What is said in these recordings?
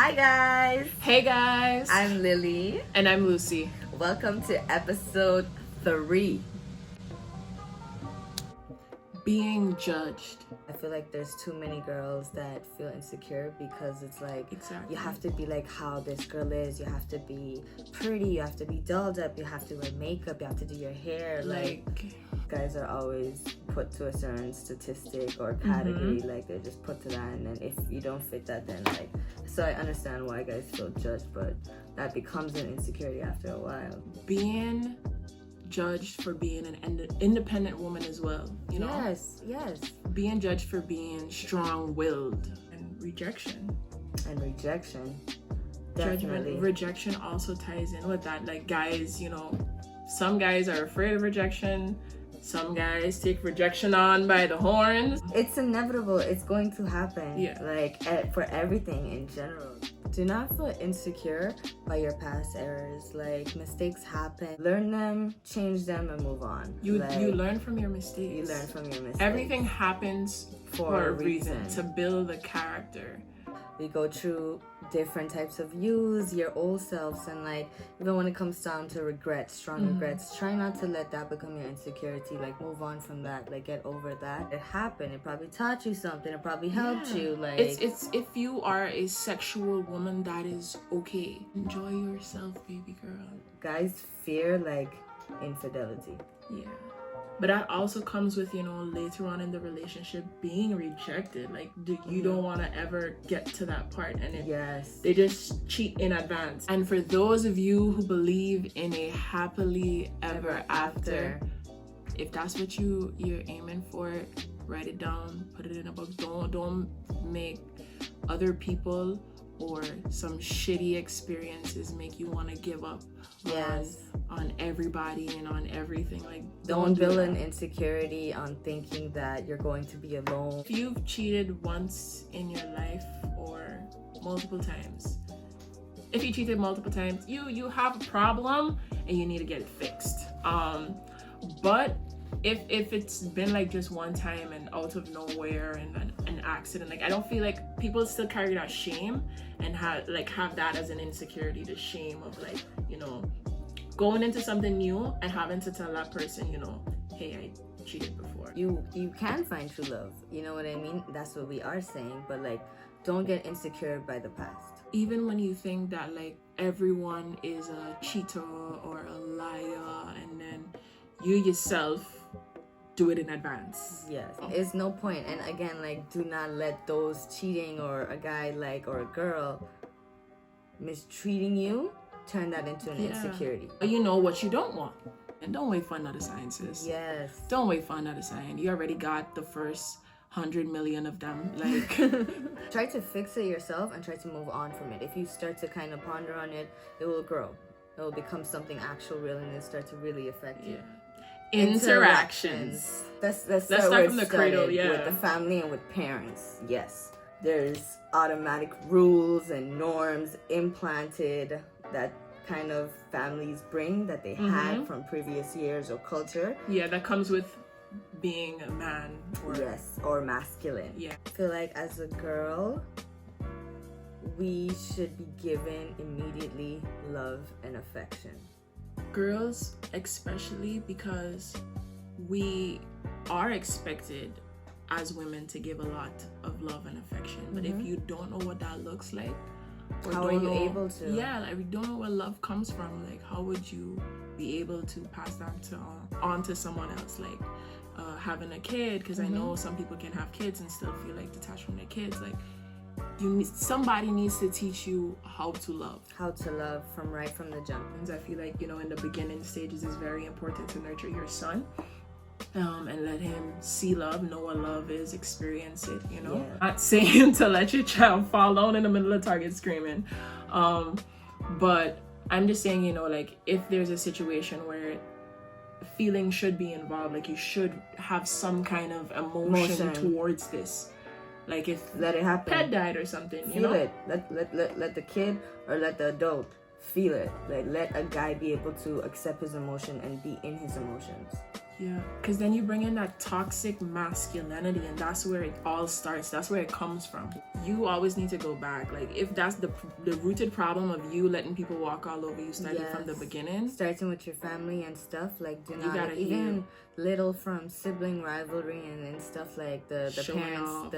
Hi guys! Hey guys! I'm Lily. And I'm Lucy. Welcome to episode 3. Being judged. I feel like there's too many girls that feel insecure because it's like Exactly. you have to be like how this girl is, you have to be pretty, you have to be dolled up, you have to wear makeup, you have to do your hair. Like guys are always put to a certain statistic or category, like they're just put to that, and then if you don't fit that, then like, so I understand why guys feel judged, but that becomes an insecurity after a while. Being judged for being an independent woman as well, you know? Yes. Being judged for being strong-willed and rejection. Definitely. Rejection also ties in with that. Like guys, you know, some guys are afraid of rejection. Some guys take rejection on by the horns. It's inevitable. It's going to happen. Yeah. Like for everything in general. Do not feel insecure by your past errors. Like mistakes happen. Learn them, change them, and move on. You learn from your mistakes. You learn from your mistakes. Everything happens for a reason, to build a character. We go through different types of yous, your old selves, and like even when it comes down to regrets, strong regrets, try not to let that become your insecurity. Like move on from that, like get over that. It happened, it probably taught you something, it probably helped you. Like it's if you are a sexual woman, that is okay. Enjoy yourself, baby girl. Guys fear like infidelity. Yeah. But that also comes with, you know, later on in the relationship being rejected. Like, you don't want to ever get to that part. And they just cheat in advance. And for those of you who believe in a happily ever after, if that's what you're aiming for, write it down, put it in a book. Don't make other people or some shitty experiences make you want to give up on everybody and on everything. Like don't build an insecurity on thinking that you're going to be alone. If you've cheated once in your life or multiple times, if you cheated multiple times, you have a problem and you need to get it fixed. But if it's been like just one time and out of nowhere and an accident, like I don't feel like people still carry that shame and have that as an insecurity, the shame of like, you know, going into something new and having to tell that person, you know, hey, I cheated before. You can find true love, you know what I mean? That's what we are saying, but like don't get insecure by the past. Even when you think that like everyone is a cheater or a liar, and then you yourself do it in advance. Yes, it's no point. And again, like do not let those cheating or a guy like or a girl mistreating you turn that into an insecurity. You know what you don't want, and don't wait for another sign, sis. Yes, don't wait for another sign. You already got the first 100 million of them. Like try to fix it yourself and try to move on from it. If you start to kind of ponder on it, it will grow. It will become something actual, real, and it start to really affect you. Interactions. Let's start from the cradle. With the family and with parents. Yes, there's automatic rules and norms implanted that kind of families bring that they had from previous years or culture. Yeah, that comes with being a man or masculine. Yeah, I feel like as a girl we should be given immediately love and affection. Girls especially, because we are expected as women to give a lot of love and affection, but if you don't know what that looks like, or how are you able to? Yeah, like we don't know where love comes from. Like how would you be able to pass that on to someone else? Like having a kid, because I know some people can have kids and still feel like detached from their kids. Like somebody needs to teach you how to love from the jump. And I feel like, you know, in the beginning stages it's very important to nurture your son and let him see love, know what love is, experience it, you know. Not saying to let your child fall down in the middle of Target screaming, but I'm just saying, you know, like if there's a situation where feeling should be involved, like you should have some kind of emotion towards this. Like if let it happen, pet died or something, you feel know? it. Let the kid or let the adult feel it. Like let a guy be able to accept his emotion and be in his emotions. Yeah, because then you bring in that toxic masculinity, and that's where it all starts. That's where it comes from. You always need to go back. Like, if that's the rooted problem of you letting people walk all over you, starting from the beginning, starting with your family and stuff, like, do not, gotta even little from sibling rivalry and stuff, like the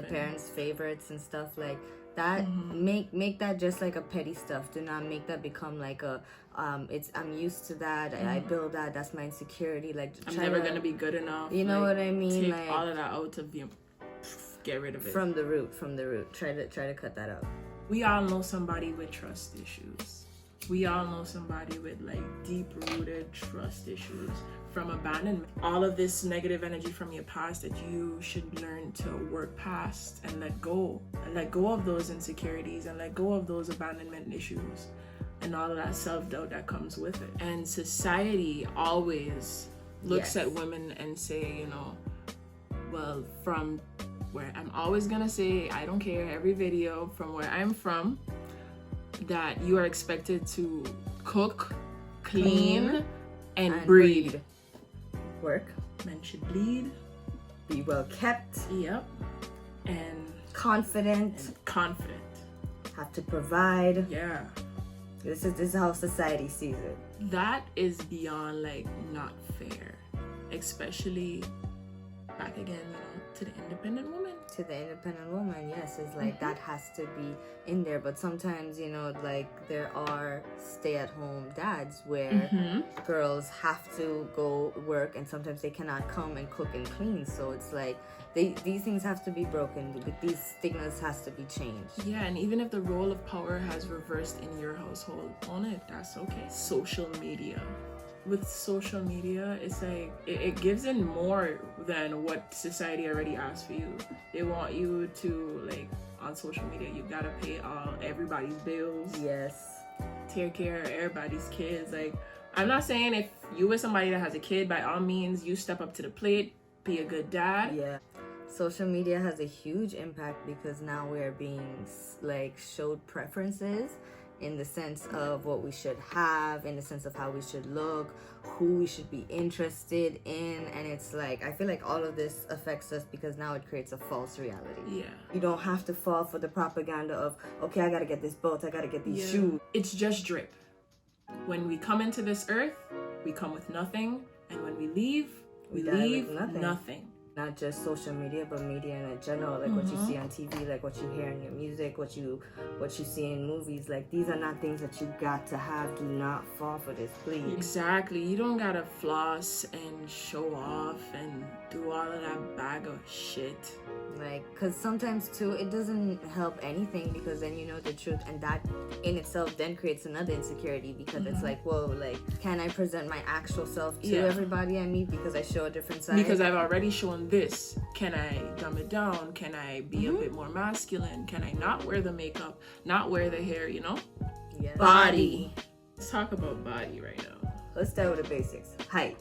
parents favorites and stuff like that. Make that just like a petty stuff. Do not make that become like a I'm used to that. I build that. That's my insecurity. Like, I'm never gonna be good enough. You know what I mean? Take like, all of that out of you. Get rid of it from the root. Try to cut that out. We all know somebody with trust issues. We all know somebody with like deep-rooted trust issues from abandonment. All of this negative energy from your past that you should learn to work past and let go. And let go of those insecurities and let go of those abandonment issues and all of that self-doubt that comes with it. And society always looks at women and say, you know, well, from where I'm always gonna say, I don't care, every video, from where I'm from, that you are expected to cook, clean, and breed. Work. Men should bleed. Be well kept. Yep. And confident. Have to provide. Yeah. This is how society sees it. That is beyond like not fair. Especially back again, you know, to the independent woman. To the independent woman, yes, it's like that has to be in there. But sometimes, you know, like there are stay-at-home dads where girls have to go work and sometimes they cannot come and cook and clean. So it's like these things have to be broken. These stigmas has to be changed. Yeah, and even if the role of power has reversed in your household, own it. That's okay. Social media. With social media, it's like it gives in more than what society already asks for you. They want you to, like, on social media, you gotta pay everybody's bills. Yes. Take care of everybody's kids. Like, I'm not saying if you with somebody that has a kid, by all means, you step up to the plate, be a good dad. Yeah. Social media has a huge impact because now we're being, like, showed preferences in the sense of what we should have, in the sense of how we should look, who we should be interested in. And it's like, I feel like all of this affects us because now it creates a false reality. Yeah. You don't have to fall for the propaganda of, okay, I gotta get this boat, I gotta get these shoes. It's just drip. When we come into this earth, we come with nothing. And when we leave, we leave nothing. Not just social media, but media in general, like what you see on TV, like what you hear in your music, what you see in movies. Like, these are not things that you got to have. Do not fall for this, please. Exactly. You don't gotta floss and show off and do all of that bag of shit. Like, because sometimes too, it doesn't help anything because then you know the truth, and that in itself then creates another insecurity because it's like, whoa, like, can I present my actual self to everybody I meet because I show a different side? Because I've already shown this. Can I dumb it down? Can I be a bit more masculine? Can I not wear the makeup, not wear the hair, you know? Yeah. Body. Let's talk about body right now. Let's start with the basics. Height.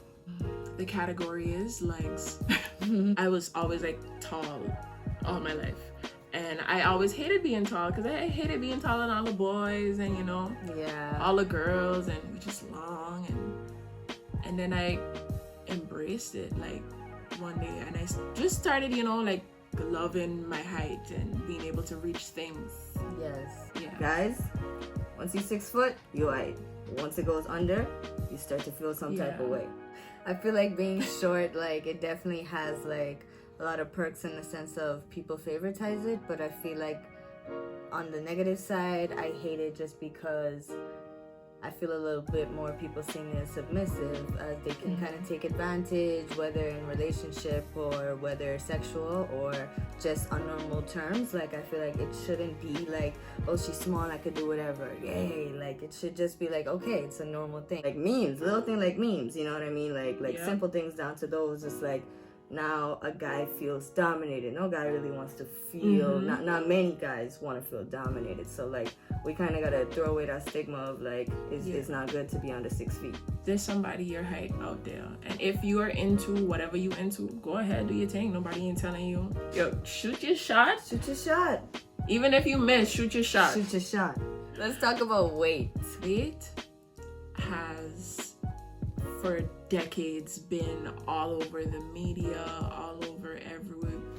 The category is legs. I was always like tall all my life, and I always hated being tall because I hated being taller than all the boys and, you know, all the girls, and we just long, and then I embraced it like one day, and I just started, you know, like loving my height and being able to reach things. Yes. Guys, once you're 6 foot, you're height. Once it goes under, you start to feel some type of way. I feel like being short, like, it definitely has like a lot of perks in the sense of people favoritize it, but I feel like on the negative side, I hate it just because I feel a little bit more people seeing it as submissive, as they can kind of take advantage, whether in relationship or whether sexual or just on normal terms. Like, I feel like it shouldn't be like, oh, she's small, I could do whatever, yay. Like, it should just be like, okay, it's a normal thing. Like memes, little thing like memes, you know what I mean? Like simple things down to those. It's like, now a guy feels dominated. No guy really wants to feel, not many guys want to feel dominated. So like, we kind of got to throw away that stigma of like, it's not good to be under 6 feet. There's somebody your height out there, and if you are into whatever you into, go ahead, do your thing. Nobody ain't telling you, yo, shoot your shot. Even if you miss, shoot your shot. Let's talk about weight. Weight has for decades been all over the media, all over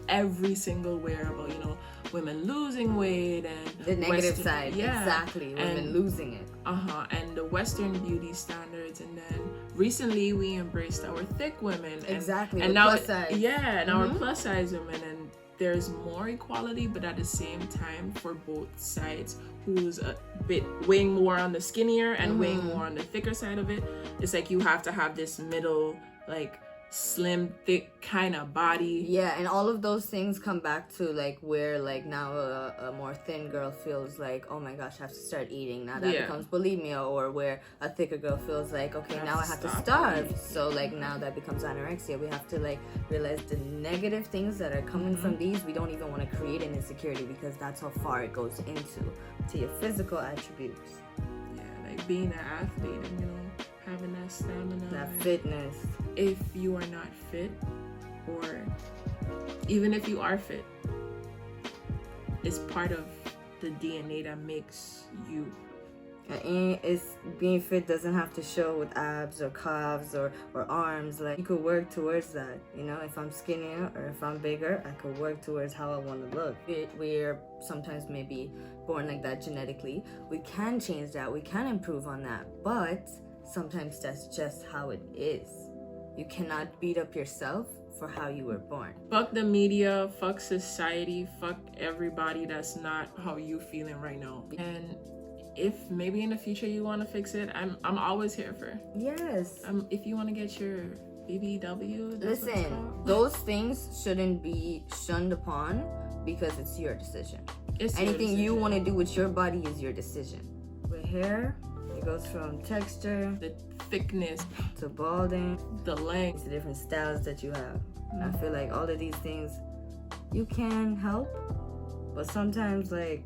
every single where about, you know, women losing weight and the negative side. Exactly, women losing it. And the Western beauty standards, and then recently we embraced our thick women. And now plus size. Yeah, and our plus size women, and there's more equality, but at the same time for both sides, who's a bit weighing more on the skinnier and weighing more on the thicker side of it. It's like you have to have this middle, like slim, thick kind of body. Yeah, and all of those things come back to like where like now a more thin girl feels like, oh my gosh, I have to start eating. Now that becomes bulimia. Or where a thicker girl feels like, okay, now I have to starve. So like now that becomes anorexia. We have to like realize the negative things that are coming from these. We don't even want to create an insecurity, because that's how far it goes into your physical attributes. Yeah, like being an athlete and, you know, having that stamina, that fitness. If you are not fit, or even if you are fit, it's part of the DNA that makes you. And it's being fit doesn't have to show with abs or calves or arms. Like, you could work towards that. You know, if I'm skinnier or if I'm bigger, I could work towards how I want to look. We're sometimes maybe born like that genetically. We can change that. We can improve on that. But sometimes that's just how it is. You cannot beat up yourself for how you were born. Fuck the media, fuck society, fuck everybody that's not how you feeling right now. And if maybe in the future you want to fix it, I'm always here for. Yes. If you want to get your BBW, listen, those things shouldn't be shunned upon, because it's your decision. Anything you want to do with your body is your decision. With hair, it goes from texture, the thickness, to balding, the length, the different styles that you have. And I feel like all of these things you can help, but sometimes like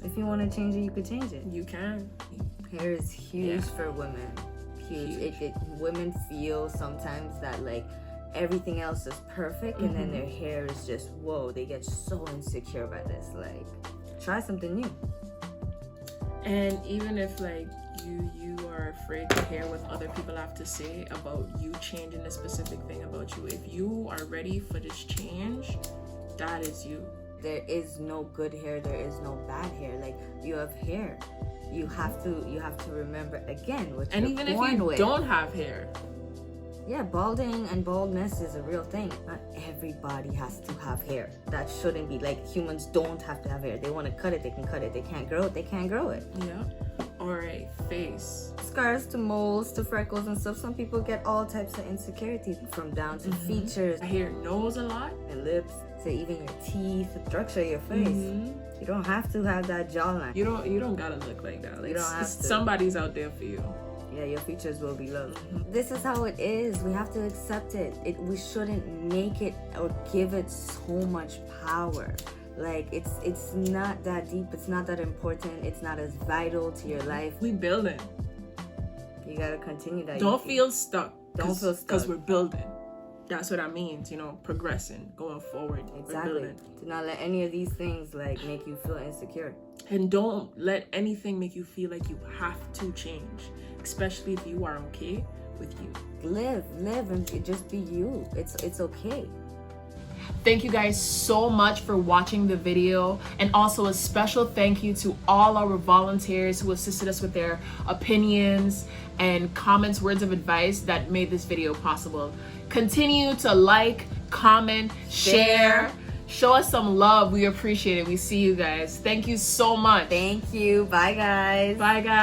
if you want to change it, you could change it. You can. Hair is huge for women. Huge. Women feel sometimes that like everything else is perfect, and then their hair is just, whoa, they get so insecure by this. Like, try something new. And even if like you are afraid to hear what other people have to say about you changing a specific thing about you, if you are ready for this change, that is you. There is no good hair, there is no bad hair. Like, you have hair. You have to remember again what you're born with. And even if you don't have hair. Yeah, balding and baldness is a real thing. Not everybody has to have hair. That shouldn't be. Like, humans don't have to have hair. They want to cut it, they can cut it. They can't grow it, they can't grow it. Yeah. Or a face. Scars to moles to freckles and stuff. Some people get all types of insecurities, from down to features. I hear nose a lot. And lips, to even your teeth, the structure of your face. You don't have to have that jawline. You don't gotta look like that. Like, you don't have to. Somebody's out there for you. Yeah, your features will be loved. This is how it is. We have to accept it. We shouldn't make it or give it so much power. Like, it's not that deep. It's not that important. It's not as vital to your life. We building. You gotta continue that. Don't feel stuck. Don't feel stuck. Because we're building. That's what that means, you know, progressing, going forward. Exactly. Do not let any of these things like make you feel insecure. And don't let anything make you feel like you have to change, especially if you are okay with you. Live and just be you. It's okay. Thank you guys so much for watching the video, and also a special thank you to all our volunteers who assisted us with their opinions and comments, words of advice that made this video possible. Continue to like, comment, share, show us some love. We appreciate it. We see you guys. Thank you so much. Thank you. Bye guys. Bye guys.